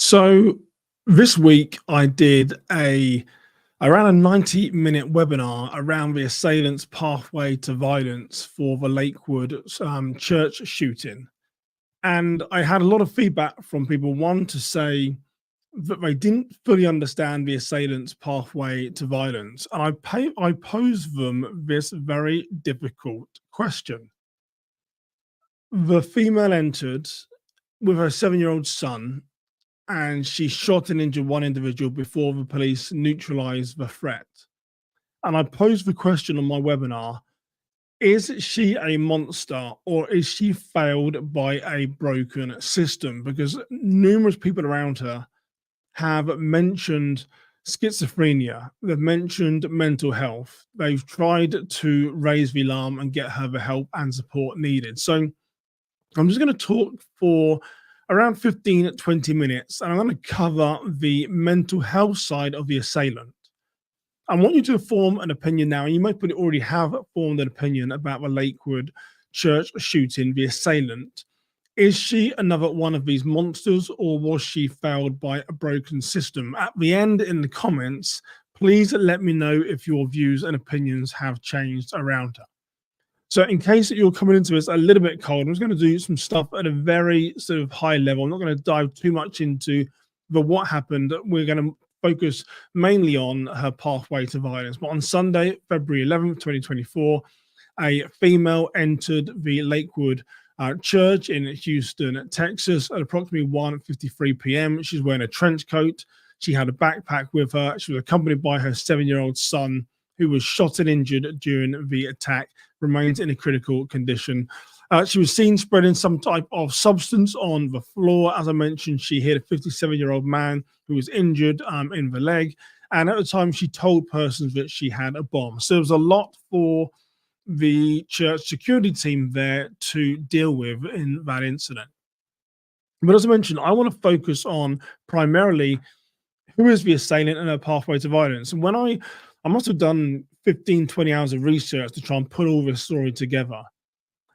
So this week I did around a 90-minute webinar around the assailant's pathway to violence for the Lakewood church shooting. And I had a lot of feedback from people, one to say that they didn't fully understand the assailant's pathway to violence. And I posed them this very difficult question. The female entered with her 7-year-old son, and she shot and injured one individual before the police neutralized the threat. And I posed the question on my webinar: is she a monster, or is she failed by a broken system? Because numerous people around her have mentioned schizophrenia, they've mentioned mental health, they've tried to raise the alarm and get her the help and support needed. So I'm just going to talk for around 15 to 20 minutes, and I'm going to cover the mental health side of the assailant. I want you to form an opinion now, and you might already have formed an opinion about the Lakewood Church shooting, the assailant. Is she another one of these monsters, or was she failed by a broken system? At the end, in the comments, please let me know if your views and opinions have changed around her. So in case that you're coming into this a little bit cold, I'm just going to do some stuff at a very sort of high level. I'm not going to dive too much into the what happened. We're going to focus mainly on her pathway to violence. But on Sunday, February 11th, 2024, a female entered the Lakewood Church in Houston, Texas at approximately 1:53 p.m. She's wearing a trench coat. She had a backpack with her. She was accompanied by her 7-year-old son, who was shot and injured during the attack, remains in a critical condition. She was seen spreading some type of substance on the floor. As I mentioned, she hit a 57-year-old man who was injured in the leg. And at the time, she told persons that she had a bomb. So there was a lot for the church security team there to deal with in that incident. But as I mentioned, I want to focus on primarily who is the assailant and her pathway to violence. And when I must have done 15, 20 hours of research to try and put all this story together.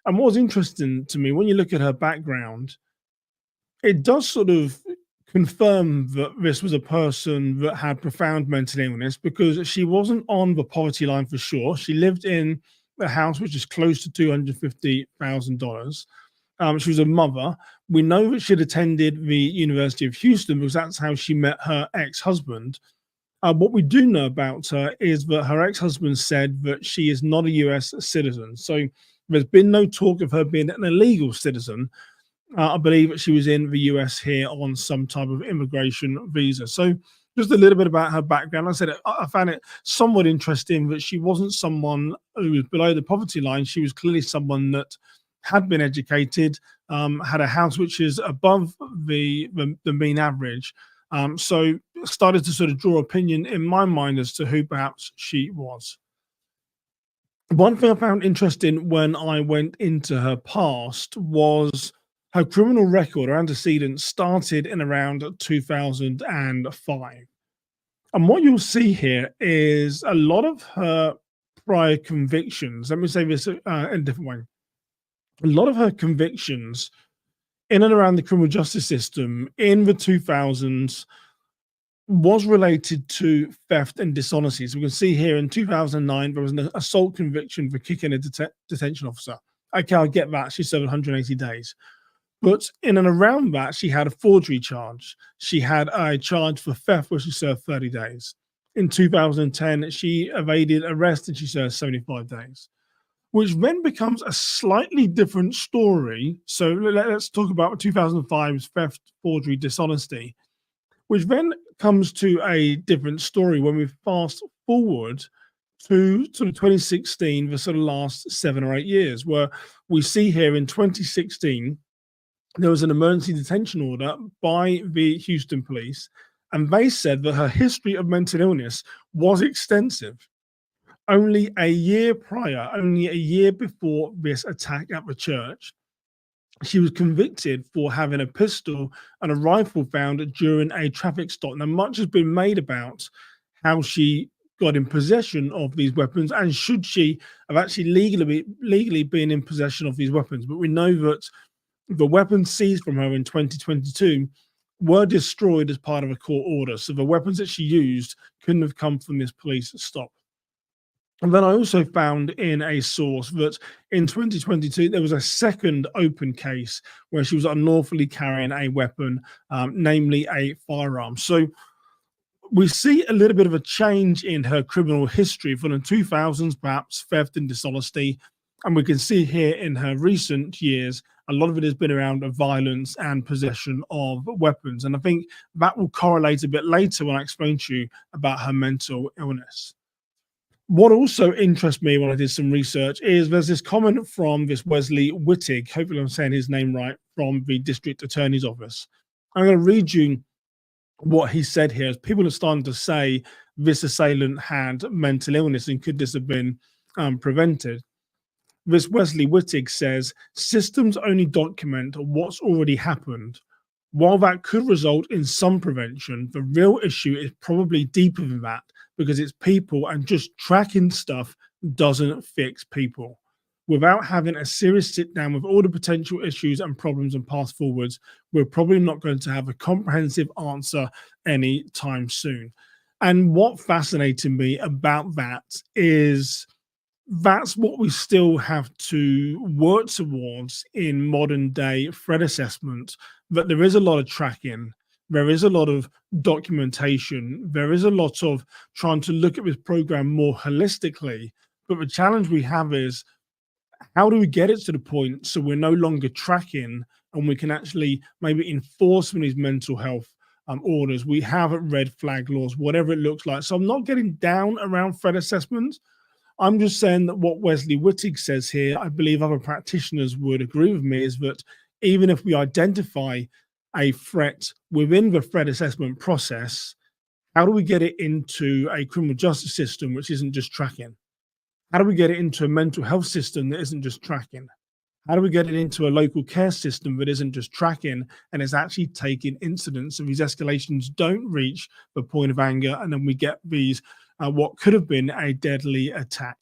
And what was interesting to me, when you look at her background, it does sort of confirm that this was a person that had profound mental illness, because she wasn't on the poverty line for sure. She lived in a house which is close to $250,000. She was a mother. We know that she'd attended the University of Houston because that's how she met her ex-husband. What we do know about her is that her ex-husband said that she is not a US citizen. So there's been no talk of her being an illegal citizen. I believe that she was in the US here on some type of immigration visa. So just a little bit about her background. Like I said, I found it somewhat interesting that she wasn't someone who was below the poverty line. She was clearly someone that had been educated, had a house which is above the mean average. So started to sort of draw opinion in my mind as to who perhaps she was. One thing I found interesting when I went into her past was her criminal record, her antecedents started in around 2005. And what you'll see here is a lot of her prior convictions. Let me say this in a different way. A lot of her convictions in and around the criminal justice system in the 2000s was related to theft and dishonesty. So we can see here in 2009, there was an assault conviction for kicking a detention officer. Okay, I get that. She served 180 days. But in and around that, she had a forgery charge. She had a charge for theft where she served 30 days. In 2010, she evaded arrest and she served 75 days, which then becomes a slightly different story. So let's talk about 2005's theft, forgery, dishonesty, which then comes to a different story when we fast forward to sort of 2016, the sort of last 7 or 8 years, where we see here in 2016, there was an emergency detention order by the Houston police, and they said that her history of mental illness was extensive. Only a year prior, only a year before this attack at the church, she was convicted for having a pistol and a rifle found during a traffic stop. Now, much has been made about how she got in possession of these weapons, and should she have actually legally been in possession of these weapons. But we know that the weapons seized from her in 2022 were destroyed as part of a court order. So the weapons that she used couldn't have come from this police stop. And then I also found in a source that in 2022, there was a second open case where she was unlawfully carrying a weapon, namely a firearm. So we see a little bit of a change in her criminal history from the 2000s, perhaps theft and dishonesty. And we can see here in her recent years, a lot of it has been around violence and possession of weapons. And I think that will correlate a bit later when I explain to you about her mental illness. What also interests me when I did some research is there's this comment from this Wesley Wittig, hopefully I'm saying his name right, from the district attorney's office. I'm going to read you what he said here. As people are starting to say this assailant had mental illness and could this have been prevented. This Wesley Wittig says systems only document what's already happened. While that could result in some prevention, the real issue is probably deeper than that because it's people, and just tracking stuff doesn't fix people. Without having a serious sit down with all the potential issues and problems and path forwards, we're probably not going to have a comprehensive answer anytime soon. And what fascinated me about that is that's what we still have to work towards in modern day threat assessment, that there is a lot of tracking, there is a lot of documentation, there is a lot of trying to look at this program more holistically. But the challenge we have is, how do we get it to the point so we're no longer tracking and we can actually maybe enforce some of these mental health orders? We have red flag laws, whatever it looks like. So I'm not getting down around threat assessment. I'm just saying that what Wesley Wittig says here, I believe other practitioners would agree with me, is that even if we identify a threat within the threat assessment process, how do we get it into a criminal justice system which isn't just tracking? How do we get it into a mental health system that isn't just tracking? How do we get it into a local care system that isn't just tracking and is actually taking incidents, so these escalations don't reach the point of anger, and then we get these what could have been a deadly attack?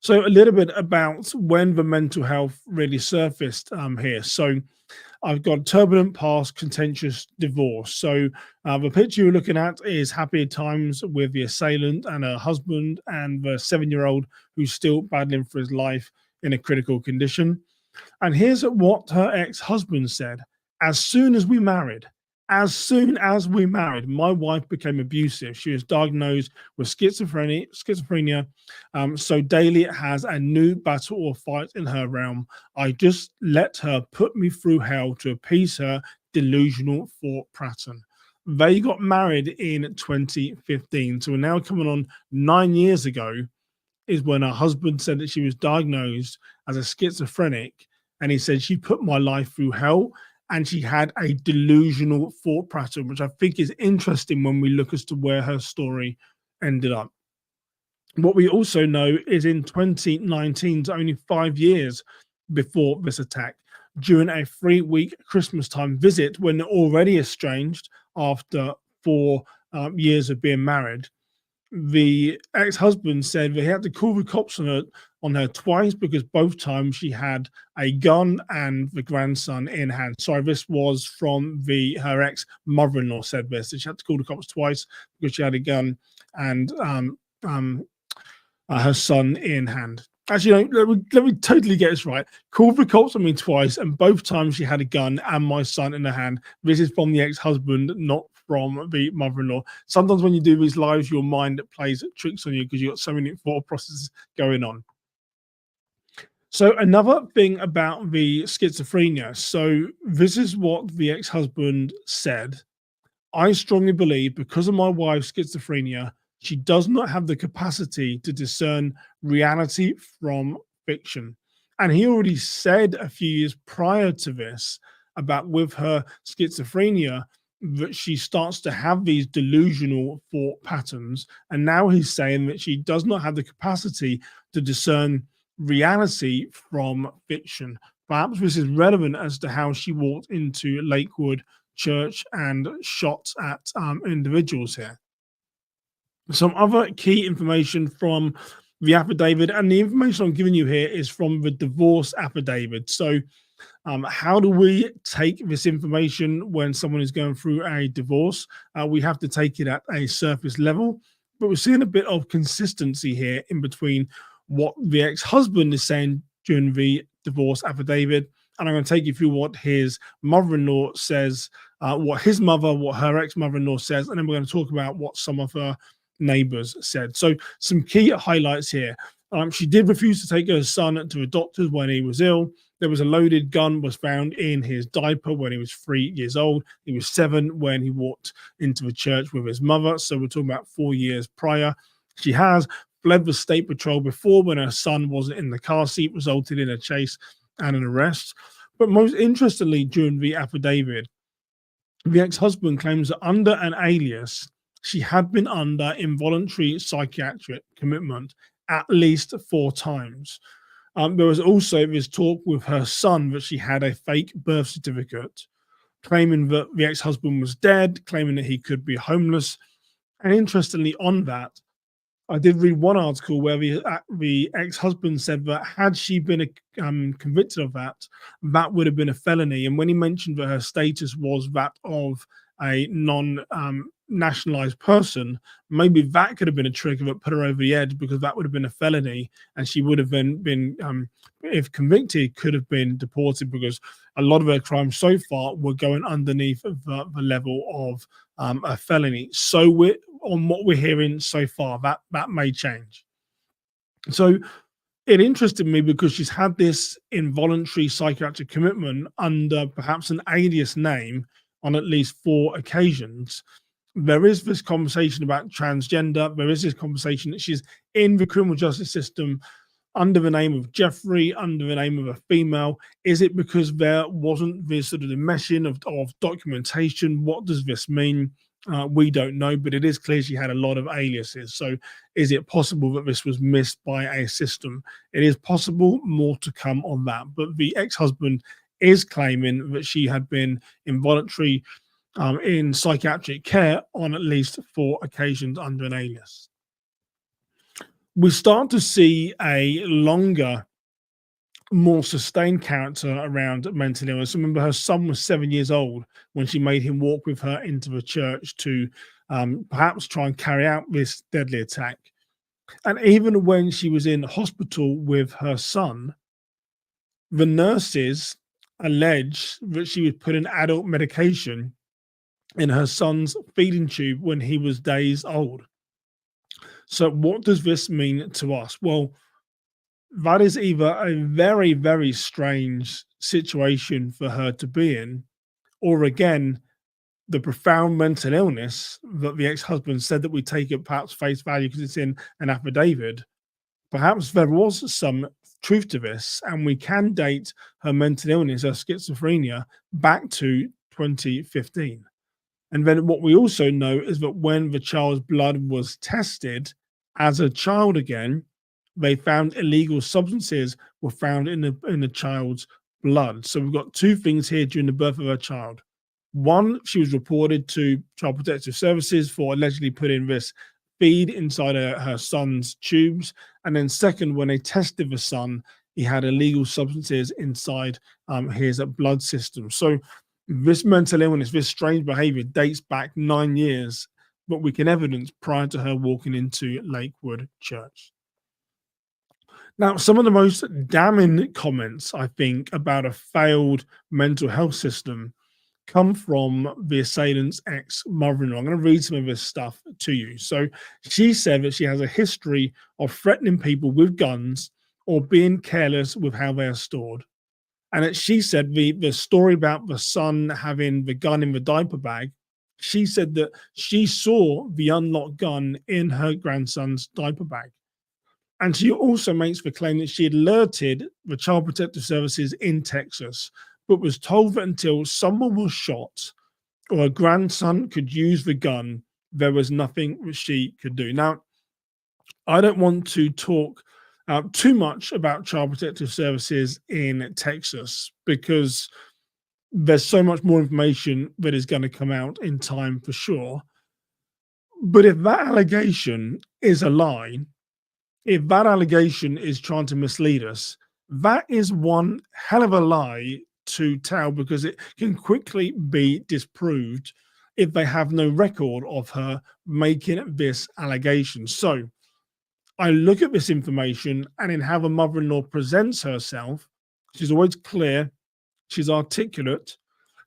So a little bit about when the mental health really surfaced here. So I've got turbulent past, contentious divorce. So the picture you're looking at is happier times with the assailant and her husband and the 7-year-old who's still battling for his life in a critical condition. And here's what her ex-husband said. As soon as we married, my wife became abusive. She was diagnosed with schizophrenia. So daily it has a new battle or fight in her realm. I just let her put me through hell to appease her delusional thought pattern. They got married in 2015. So we're now coming on 9 years ago is when her husband said that she was diagnosed as a schizophrenic. And he said, she put my life through hell. And she had a delusional thought pattern, which I think is interesting when we look as to where her story ended up. What we also know is in 2019, so only 5 years before this attack, during a 3-week Christmas time visit, when they're already estranged after 4 years of being married, the ex-husband said that he had to call the cops on her twice because both times she had a gun and the grandson in hand. Sorry, this was from her ex-mother-in-law said this, that she had to call the cops twice because she had a gun and her son in hand. Actually, let me totally get this right. Called the cops on me twice, and both times she had a gun and my son in her hand. This is from the ex-husband, not from the mother-in-law. Sometimes when you do these lives, your mind plays tricks on you because you've got so many thought processes going on. So another thing about the schizophrenia. So this is what the ex-husband said. I strongly believe because of my wife's schizophrenia, she does not have the capacity to discern reality from fiction. And he already said a few years prior to this about with her schizophrenia that she starts to have these delusional thought patterns. And now he's saying that she does not have the capacity to discern reality from fiction. Perhaps this is relevant as to how she walked into Lakewood Church and shot at individuals here. Some other key information from the affidavit, and the information I'm giving you here is from the divorce affidavit. So How do we take this information when someone is going through a divorce? We have to take it at a surface level, but we're seeing a bit of consistency here in between what the ex-husband is saying during the divorce affidavit, and I'm going to take you through what his mother-in-law says, what his mother, what her ex-mother-in-law says, and then we're going to talk about what some of her neighbors said. So some key highlights here. She did refuse to take her son to the doctors when he was ill. There was a loaded gun was found in his diaper when he was 3 years old. He was 7 when he walked into the church with his mother. So we're talking about 4 years prior. She has fled the state patrol before when her son wasn't in the car seat, resulted in a chase and an arrest. But most interestingly, during the affidavit, the ex-husband claims that under an alias, she had been under involuntary psychiatric commitment at least 4 times. There was also this talk with her son that she had a fake birth certificate, claiming that the ex-husband was dead, claiming that he could be homeless. And interestingly, on that, I did read one article where the ex-husband said that had she been convicted of that, that would have been a felony. And when he mentioned that her status was that of a non-nationalized person, maybe that could have been a trigger that put her over the edge, because that would have been a felony, and she would have been if convicted, could have been deported, because a lot of her crimes so far were going underneath the level of a felony. So on what we're hearing so far, that may change. So it interested me because she's had this involuntary psychiatric commitment under perhaps an alias name on at least 4 occasions. There is this conversation about transgender. There is this conversation that she's in the criminal justice system under the name of Jeffrey, under the name of a female. Is it because there wasn't this sort of the meshing of documentation? What does this mean? We don't know, but it is clear she had a lot of aliases. So is it possible that this was missed by a system? It is possible, more to come on that. But the ex-husband is claiming that she had been involuntary in psychiatric care on at least 4 occasions under an alias. We start to see a longer, more sustained character around mental illness. Remember, her son was 7 years old when she made him walk with her into the church to perhaps try and carry out this deadly attack. And even when she was in hospital with her son, the nurses allege that she was putting adult medication in her son's feeding tube when he was days old. So what does this mean to us? Well, that is either a very, very strange situation for her to be in, or again, the profound mental illness that the ex-husband said that we take at perhaps face value because it's in an affidavit. Perhaps there was some truth to this, and we can date her mental illness, her schizophrenia, back to 2015. And then what we also know is that when the child's blood was tested as a child again, they found illegal substances were found in the child's blood. So we've got 2 things here during the birth of her child. One, she was reported to Child Protective Services for allegedly putting this feed inside her son's tubes. And then second, when they tested the son, he had illegal substances inside his blood system. So this mental illness, this strange behavior dates back 9 years, but we can evidence prior to her walking into Lakewood Church. Now, some of the most damning comments, I think, about a failed mental health system come from the assailant's ex-mother-in-law. I'm going to read some of this stuff to you. So she said that she has a history of threatening people with guns or being careless with how they are stored. And that she said the story about the son having the gun in the diaper bag, she said that she saw the unlocked gun in her grandson's diaper bag. And she also makes the claim that she had alerted the Child Protective Services in Texas, but was told that until someone was shot or a grandson could use the gun, there was nothing that she could do. Now, I don't want to talk too much about Child Protective Services in Texas, because there's so much more information that is going to come out in time for sure. But if that allegation is a lie, if that allegation is trying to mislead us, that is one hell of a lie to tell because it can quickly be disproved if they have no record of her making this allegation. So I look at this information and in how the mother in law presents herself, she's always clear, she's articulate,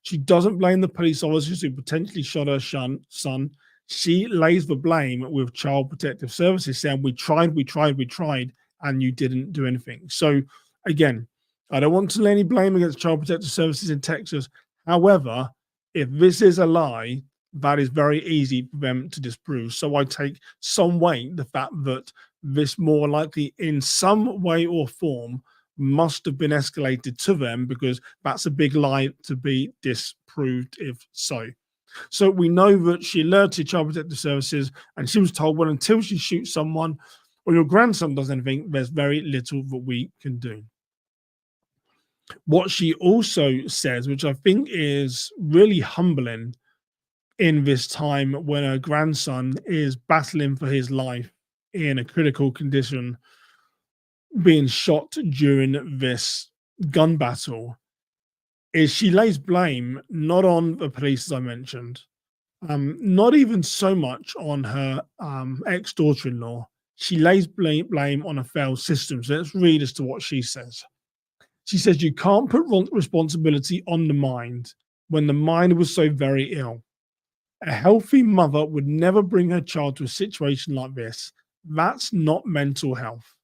she doesn't blame the police officers who potentially shot her son. She lays the blame with Child Protective Services, saying, we tried, and you didn't do anything. So, again, I don't want to lay any blame against Child Protective Services in Texas. However, if this is a lie, that is very easy for them to disprove. So I take some weight the fact that this more likely in some way or form must have been escalated to them, because that's a big lie to be disproved if so. So we know that she alerted Child Protective Services and she was told, well, until she shoots someone or your grandson does anything, there's very little that we can do. What she also says, which I think is really humbling in this time when her grandson is battling for his life in a critical condition, being shot during this gun battle, is she lays blame not on the police, as I mentioned, not even so much on her ex-daughter-in-law. She lays blame on a failed system. So let's read as to what she says. She says, you can't put responsibility on the mind when the mind was so very ill. A healthy mother would never bring her child to a situation like this. That's not mental health.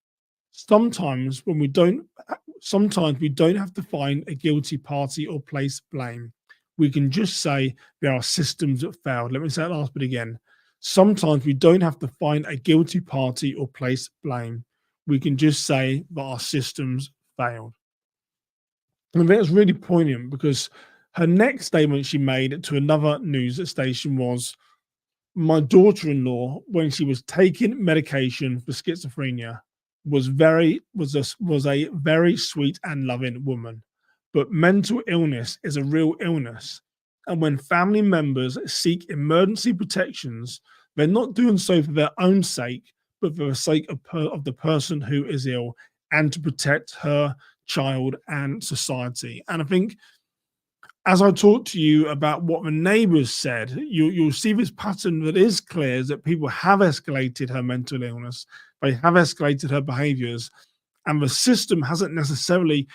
Sometimes we don't have to find a guilty party or place blame. We can just say there are systems that failed. Let me say that last bit again. Sometimes we don't have to find a guilty party or place blame. We can just say that our systems failed. And I think it's really poignant because her next statement she made to another news station was, my daughter-in-law, when she was taking medication for schizophrenia, was a very sweet and loving woman. But mental illness is a real illness. And when family members seek emergency protections, they're not doing so for their own sake, but for the sake of the person who is ill and to protect her child and society. And I think as I talk to you about what the neighbors said, you'll see this pattern that is clear, is that people have escalated her mental illness. They have escalated her behaviors, and the system hasn't necessarily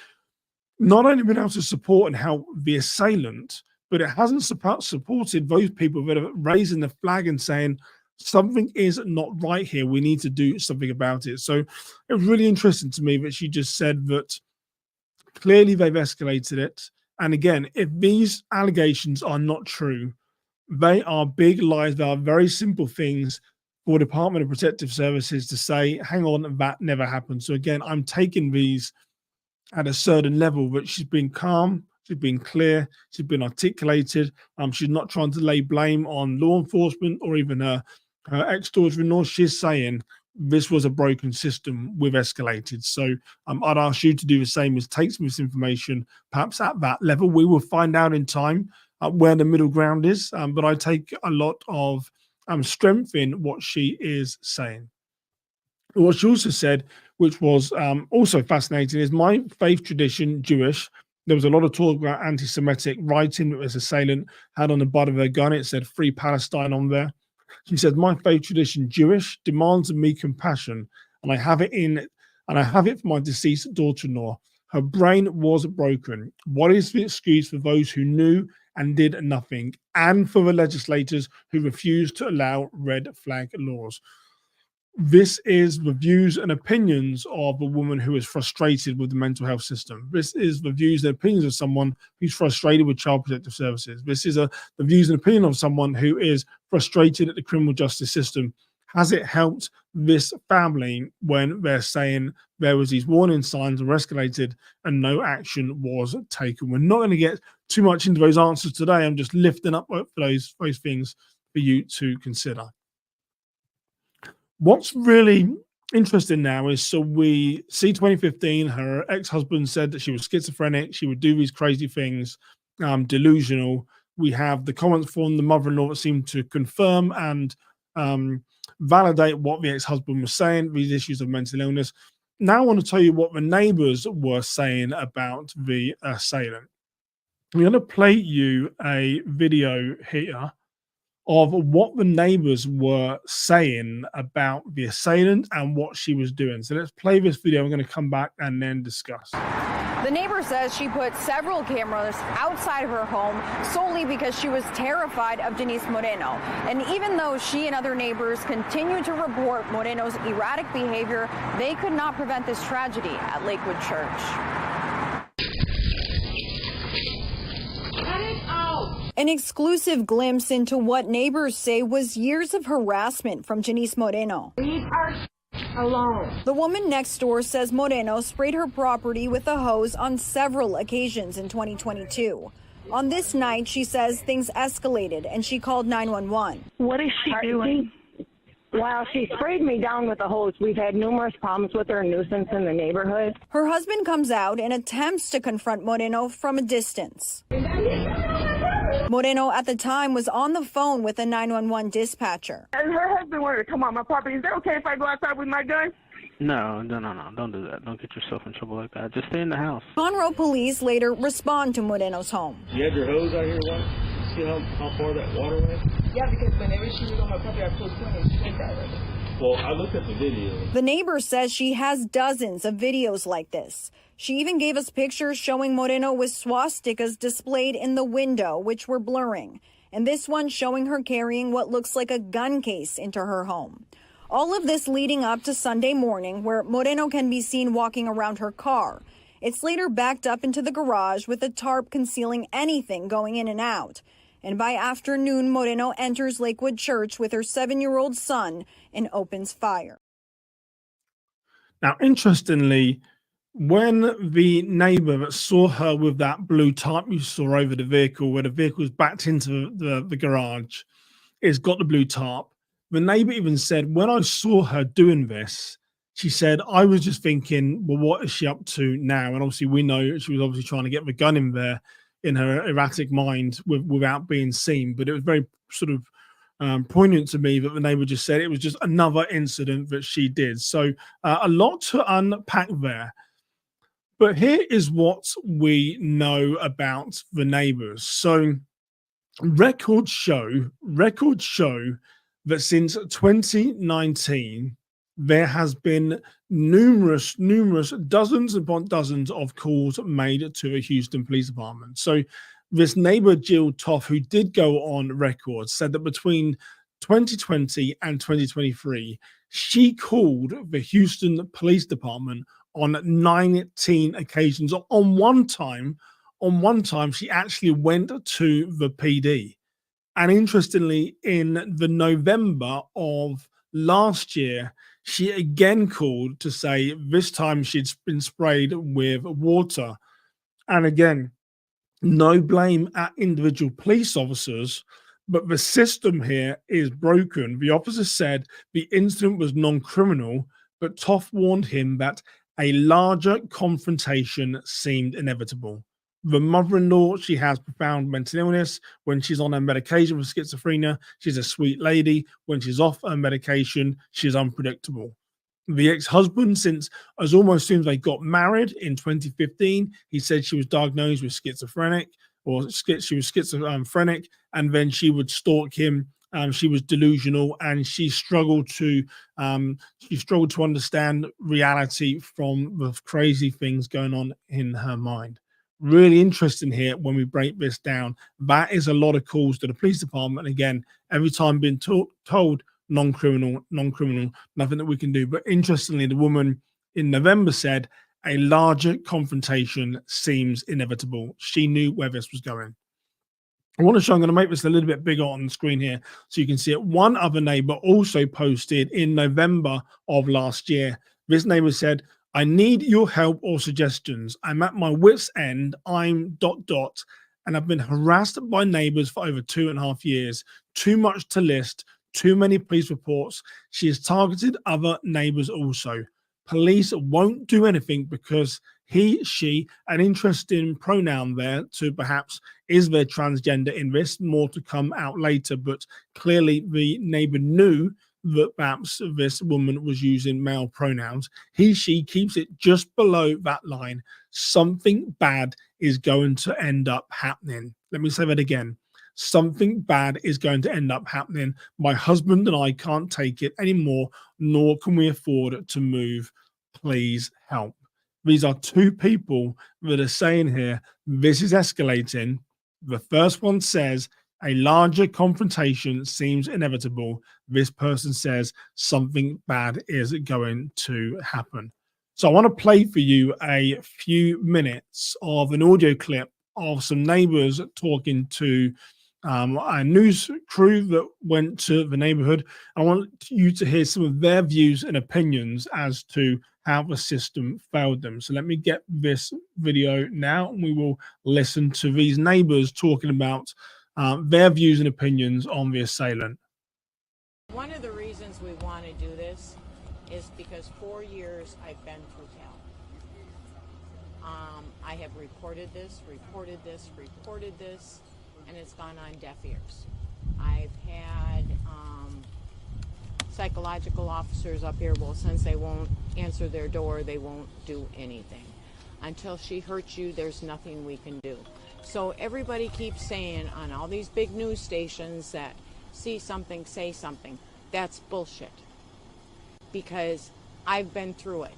not only been able to support and help the assailant, but it hasn't supported those people that are raising the flag and saying something is not right here. We need to do something about it. So it was really interesting to me that she just said that clearly they've escalated it. And again, if these allegations are not true, they are big lies. They are very simple things for Department of Protective Services to say, hang on, that never happened. So again, I'm taking these at a certain level, but she's been calm, she's been clear, she's been articulated. She's not trying to lay blame on law enforcement or even her ex-daughter-in-law. She's saying this was a broken system, we've escalated. So I'd ask you to do the same, is take some of this information, perhaps at that level. We will find out in time where the middle ground is, but I take a lot of strength in what she is saying. What she also said, which was also fascinating, is my faith tradition, Jewish. There was a lot of talk about anti-Semitic writing that this assailant had on the butt of her gun. It said "Free Palestine" on there. She said, my faith tradition, Jewish, demands of me compassion, and I have it for my deceased daughter-in-law. Her brain was broken. What is the excuse for those who knew and did nothing, and for the legislators who refused to allow red flag laws? This is the views and opinions of a woman who is frustrated with the mental health system. This is the views and opinions of someone who's frustrated with Child Protective Services. This is the views and opinion of someone who is frustrated at the criminal justice system. Has it helped this family when they're saying there was these warning signs were escalated and no action was taken? We're not going to get too much into those answers today. I'm just lifting up those things for you to consider. What's really interesting now is, so we see 2015, her ex-husband said that she was schizophrenic, she would do these crazy things, delusional. We have the comments from the mother-in-law that seem to confirm and validate what the ex-husband was saying, these issues of mental illness. Now I want to tell you what the neighbors were saying about the assailant. I'm going to play you a video here of what the neighbors were saying about the assailant and what she was doing. So let's play this video. I'm going to come back and then discuss. The neighbor says she put several cameras outside her home solely because she was terrified of Denise Moreno. And even though she and other neighbors continue to report Moreno's erratic behavior, they could not prevent this tragedy at Lakewood Church. An exclusive glimpse into what neighbors say was years of harassment from Denise Moreno. Leave our alone. The woman next door says Moreno sprayed her property with a hose on several occasions in 2022. On this night, she says things escalated and she called 911. What is she doing? Well, she sprayed me down with a hose. We've had numerous problems with her, a nuisance in the neighborhood. Her husband comes out and attempts to confront Moreno from a distance. Moreno at the time was on the phone with a 911 dispatcher. And her husband wanted to come on my property. Is that okay if I go outside with my gun? No. Don't do that. Don't get yourself in trouble like that. Just stay in the house. Conroe police later respond to Moreno's home. You had your hose out here, what? See how far that water went? Yeah, because whenever she was on my property, I close and she went that way. Well, I looked at the video. The neighbor says she has dozens of videos like this. She even gave us pictures showing Moreno with swastikas displayed in the window, which were blurring. And this one showing her carrying what looks like a gun case into her home. All of this leading up to Sunday morning, where Moreno can be seen walking around her car. It's later backed up into the garage with a tarp concealing anything going in and out. And by afternoon, Moreno enters Lakewood Church with her 7-year-old son and opens fire. Now, interestingly, when the neighbor that saw her with that blue tarp you saw over the vehicle, where the vehicle was backed into the garage, it's got the blue tarp. The neighbor even said, when I saw her doing this, she said, I was just thinking, well, what is she up to now? And obviously we know she was obviously trying to get the gun in there in her erratic mind without being seen. But it was very sort of poignant to me that the neighbor just said it was just another incident that she did. So a lot to unpack there. But here is what we know about the neighbors. So records show that since 2019, there has been numerous dozens upon dozens of calls made to the Houston Police Department. So this neighbor, Jill Toff, who did go on record, said that between 2020 and 2023, she called the Houston Police Department on 19 occasions. On one time, she actually went to the PD. And interestingly, in the November of last year, she again called to say this time she'd been sprayed with water. And again, no blame at individual police officers, but the system here is broken. The officer said the incident was non-criminal, but Toff warned him that a larger confrontation seemed inevitable. The mother-in-law, she has profound mental illness. When she's on her medication for schizophrenia, she's a sweet lady. When she's off her medication, she's unpredictable. The ex-husband, since as almost soon as they got married in 2015, he said she was diagnosed with schizophrenic, she was schizophrenic, and then she would stalk him. She was delusional, and she struggled to understand reality from the crazy things going on in her mind. Really interesting here when we break this down. That is a lot of calls to the police department. Again, every time being told non-criminal, nothing that we can do. But interestingly, the woman in November said a larger confrontation seems inevitable. She knew where this was going. I'm going to make this a little bit bigger on the screen here so you can see it. One other neighbor also posted in November of last year. This neighbor said, I need your help or suggestions. I'm at my wit's end. I'm ... and I've been harassed by neighbors for over 2.5 years. Too much to list. Too many police reports. She has targeted other neighbors also. Police won't do anything because he, she, an interesting pronoun there to perhaps is there transgender in this, more to come out later, but clearly the neighbor knew that perhaps this woman was using male pronouns. He, she keeps it just below that line. Something bad is going to end up happening. Let me say that again. Something bad is going to end up happening. My husband and I can't take it anymore, nor can we afford to move. Please help. These are two people that are saying here, this is escalating. The first one says, a larger confrontation seems inevitable. This person says something bad is going to happen. So I want to play for you a few minutes of an audio clip of some neighbors talking to a news crew that went to the neighborhood. I want you to hear some of their views and opinions as to how the system failed them. So let me get this video now, and we will listen to these neighbors talking about their views and opinions on the assailant. One of the reasons we want to do this is because 4 years I've been through hell. I have reported this, and it's gone on deaf ears. I've had psychological officers up here. Well, since they won't answer their door, they won't do anything. Until she hurts you, there's nothing we can do. So everybody keeps saying on all these big news stations that see something, say something. That's bullshit. Because I've been through it.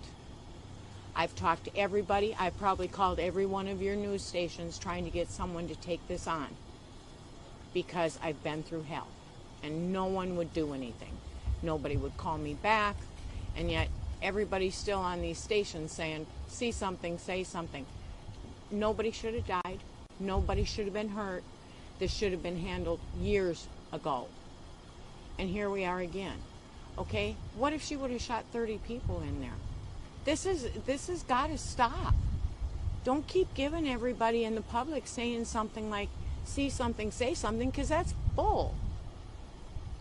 I've talked to everybody. I've probably called every one of your news stations trying to get someone to take this on. Because I've been through hell. And no one would do anything. Nobody would call me back. And yet everybody's still on these stations saying, see something, say something. Nobody should have died. Nobody should have been hurt. This should have been handled years ago. And here we are again. Okay? What if she would have shot 30 people in there? This has got to stop. Don't keep giving everybody in the public saying something like, see something, say something, because that's bull.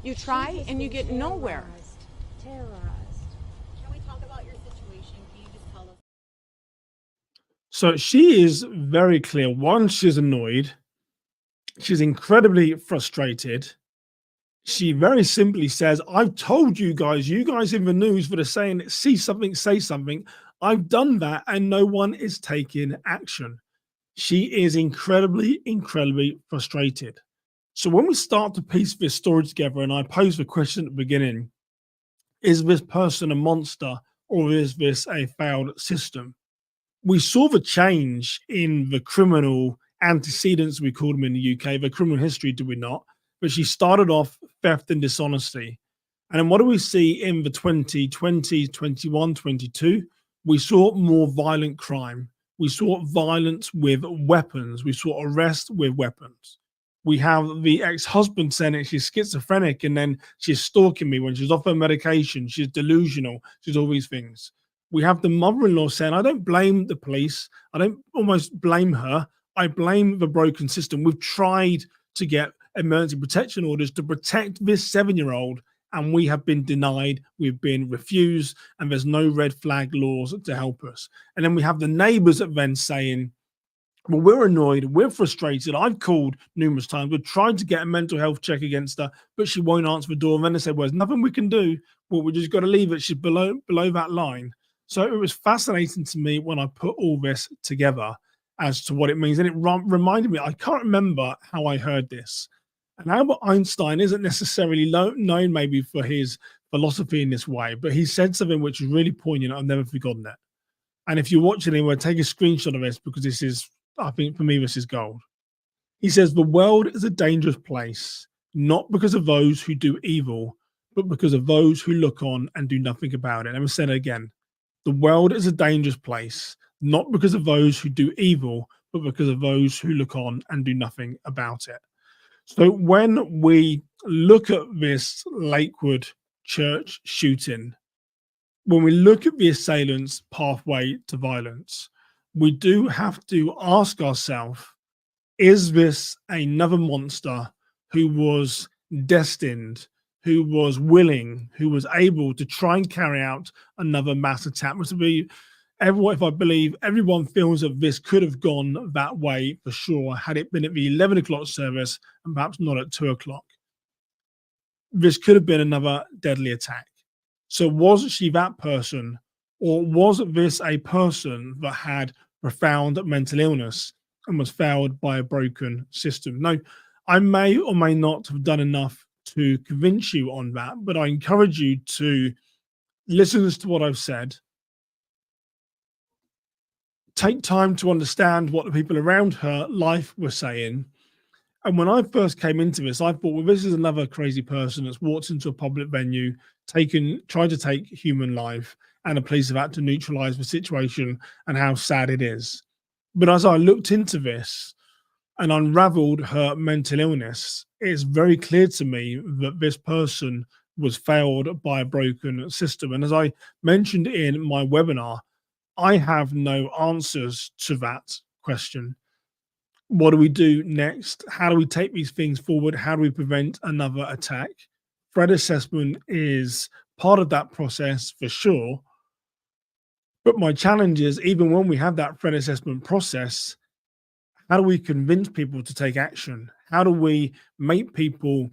You try and you get nowhere. Terrorized. Can we talk about your situation? Can you just tell us? So she is very clear. One, she's annoyed. She's incredibly frustrated. She very simply says, I've told you guys in the news that are saying, see something, say something. I've done that and no one is taking action. She is incredibly, incredibly frustrated. So when we start to piece this story together, and I pose the question at the beginning, is this person a monster or is this a failed system? We saw the change in the criminal antecedents, we called them in the UK, the criminal history, did we not? But she started off theft and dishonesty. And then what do we see in the 2020, 21, 22? We saw more violent crime. We saw violence with weapons. We saw arrest with weapons. We have the ex-husband saying that she's schizophrenic and then she's stalking me when she's off her medication. She's delusional. She's all these things. We have the mother-in-law saying, I don't blame the police. I don't almost blame her. I blame the broken system. We've tried to get emergency protection orders to protect this 7-year-old, and we have been denied, we've been refused, and there's no red flag laws to help us. And then we have the neighbors at then saying, well, we're annoyed, we're frustrated. I've called numerous times. We've tried to get a mental health check against her, but she won't answer the door. And then they said, well, there's nothing we can do. Well, we just got to leave it. She's below that line. So it was fascinating to me when I put all this together as to what it means. And it reminded me, I can't remember how I heard this. And Albert Einstein isn't necessarily known maybe for his philosophy in this way, but he said something which is really poignant. I've never forgotten it. And if you're watching anywhere, take a screenshot of this, because this is, I think for me, this is gold. He says, the world is a dangerous place, not because of those who do evil, but because of those who look on and do nothing about it. Let me say it again. The world is a dangerous place, not because of those who do evil, but because of those who look on and do nothing about it. So when we look at this Lakewood Church shooting, when we look at the assailant's pathway to violence, we do have to ask ourselves, is this another monster who was destined, who was willing, who was able to try and carry out another mass attack? Which would be everyone, if I believe, everyone feels that this could have gone that way for sure, had it been at the 11 o'clock service and perhaps not at 2 o'clock. this could have been another deadly attack. So was she that person, or was this a person that had profound mental illness and was failed by a broken system? No, I may or may not have done enough to convince you on that, but I encourage you to listen to what I've said, take time to understand what the people around her life were saying. And when I first came into this, I thought, well, this is another crazy person that's walked into a public venue, tried to take human life, and the police have had to neutralize the situation and how sad it is. But as I looked into this and unraveled her mental illness, it's very clear to me that this person was failed by a broken system. And as I mentioned in my webinar, I have no answers to that question. What do we do next? How do we take these things forward? How do we prevent another attack? Threat assessment is part of that process for sure. But my challenge is, even when we have that threat assessment process, how do we convince people to take action? How do we make people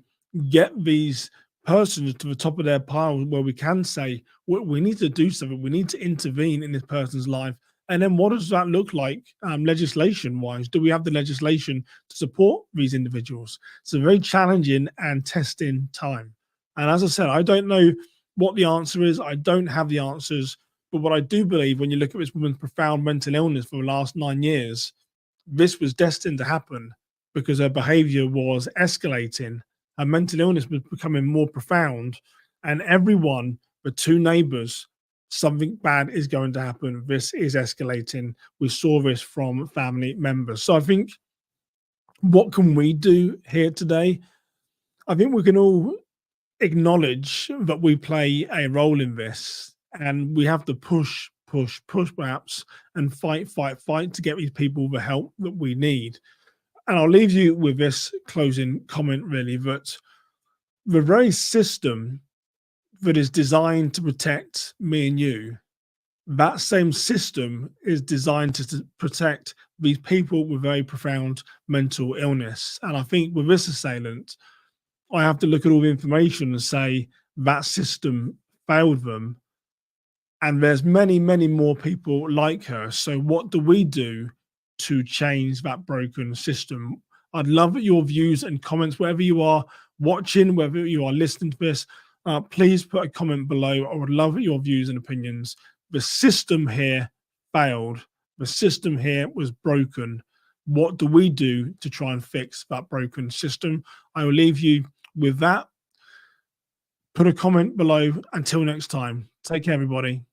get these persons to the top of their pile where we can say, we need to do something, we need to intervene in this person's life? And then what does that look like legislation-wise? Do we have the legislation to support these individuals? It's a very challenging and testing time. And as I said, I don't know what the answer is. I don't have the answers. But what I do believe, when you look at this woman's profound mental illness for the last 9 years, this was destined to happen because her behavior was escalating. Her mental illness was becoming more profound. And everyone, the two neighbors, something bad is going to happen. This is escalating. We saw this from family members. So I think, what can we do here today? I think we can all acknowledge that we play a role in this, and we have to push perhaps, and fight to get these people the help that we need. And I'll leave you with this closing comment, really, that the very system that is designed to protect me and you, that same system is designed to protect these people with very profound mental illness. And I think with this assailant, I have to look at all the information and say that system failed them. And there's many, many more people like her. So what do we do to change that broken system? I'd love your views and comments, wherever you are watching, whether you are listening to this. Please put a comment below. I would love your views and opinions. The system here failed. The system here was broken. What do we do to try and fix that broken system? I will leave you with that. Put a comment below. Until next time, take care, everybody.